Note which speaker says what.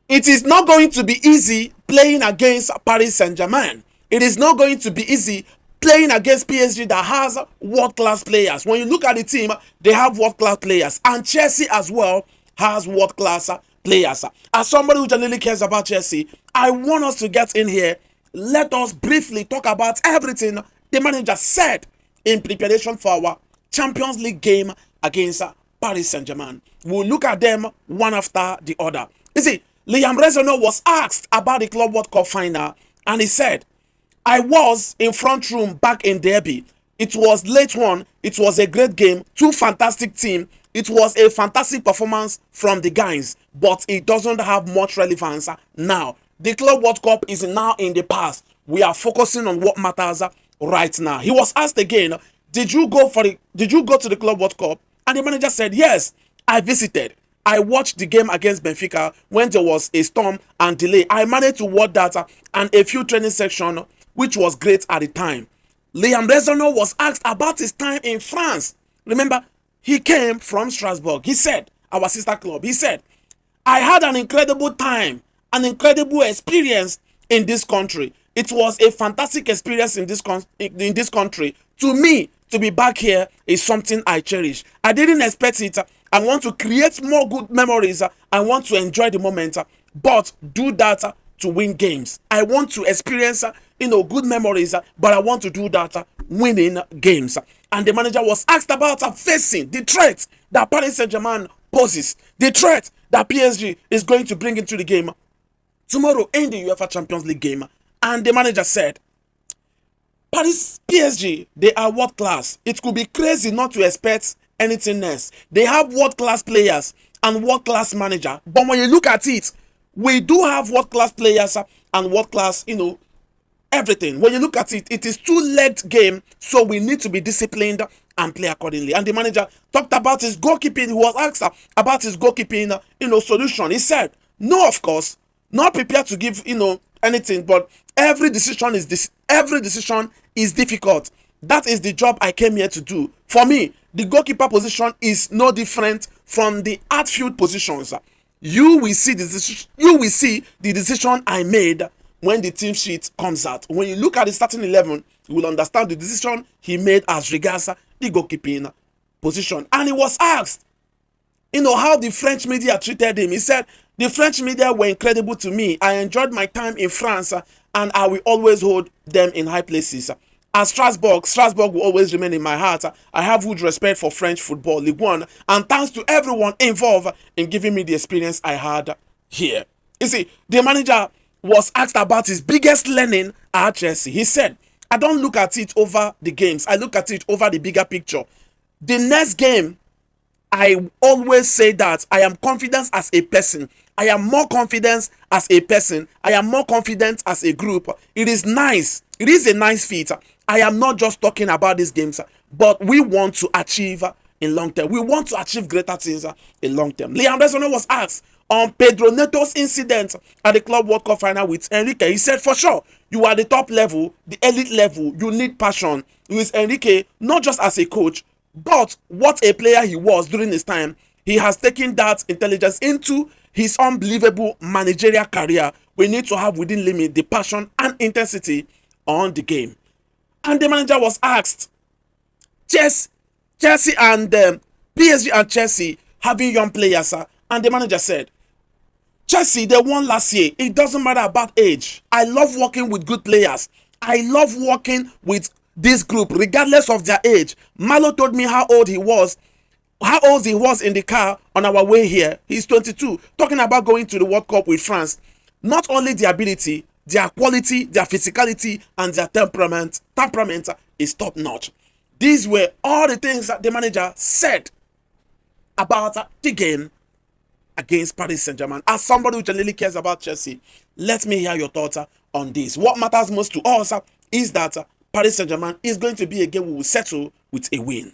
Speaker 1: It is not going to be easy playing against Paris Saint-Germain. It is not going to be easy playing against PSG that has world-class players. When you look at the team, they have world-class players. And Chelsea as well has world-class players. As somebody who genuinely cares about Chelsea, I want us to get in here. Let us briefly talk about everything the manager said in preparation for our Champions League game against Paris Saint-Germain. We'll look at them one after the other. You see, Rosenior was asked about the Club World Cup final, and he said, I was in front room back in Derby. It was late one. It was a great game. Two fantastic teams. It was a fantastic performance from the guys, but it doesn't have much relevance now. The Club World Cup is now in the past. We are focusing on what matters right now. He was asked again, did you go to the Club World Cup? And the manager said, yes, I visited. I watched the game against Benfica when there was a storm and delay. I managed to watch that and a few training sections, which was great at the time. Rosenior was asked about his time in France. Remember, he came from Strasbourg. He said, our sister club, he said, I had an incredible time, an incredible experience in this country. It was a fantastic experience in this country. To me, to be back here is something I cherish. I didn't expect it. I want to create more good memories. I want to enjoy the moment, but do that to win games. I want to experience, good memories, but I want to do that winning games. And the manager was asked about facing the threat that Paris Saint-Germain poses, the threat that PSG is going to bring into the game tomorrow in the UEFA Champions League game. And the manager said, PSG, they are world class. It could be crazy not to expect anything else. They have world class players and world class manager. But when you look at it, we do have world class players and world class, everything. When you look at it, it is two-legged game, so we need to be disciplined and play accordingly. And the manager talked about his goalkeeping. He was asked about his goalkeeping, solution. He said, no, of course, not prepared to give, anything, but every decision is difficult. That is the job I came here to do. For me, the goalkeeper position is no different from the outfield positions. You will see the decision I made when the team sheet comes out. When you look at the starting 11, you will understand the decision he made as regards the goalkeeping position. And he was asked, how the French media treated him. He said, the French media were incredible to me. I enjoyed my time in France, and I will always hold them in high places. As Strasbourg will always remain in my heart. I have huge respect for French football, Ligue 1, and thanks to everyone involved in giving me the experience I had here. You see, the manager was asked about his biggest learning at Chelsea. He said, I don't look at it over the games. I look at it over the bigger picture. The next game, I always say that I am confident as a person. I am more confident as a person. I am more confident as a group. It is nice. It is a nice feat. I am not just talking about these games, but we want to achieve in long term. We want to achieve greater things in long term. Rosenior was asked on Pedro Neto's incident at the Club World Cup final with Enrique. He said, for sure, you are the top level, the elite level. You need passion. Luis Enrique, not just as a coach, but what a player he was during his time. He has taken that intelligence into his unbelievable managerial career. We need to have within limit the passion and intensity on the game. And the manager was asked, Chelsea and PSG and Chelsea having young players, and the manager said, Chelsea, they won last year. It doesn't matter about age. I love working with good players. I love working with this group, regardless of their age. Malo told me how old he was in the car on our way here. He's 22, talking about going to the World Cup with France. Not only the ability, their quality, their physicality, and their temperament is top notch. These were all the things that the manager said about the game against Paris Saint-Germain. As somebody who genuinely cares about Chelsea, let me hear your thoughts on this. What matters most to us is that Paris Saint-Germain is going to be a game we will settle with a win.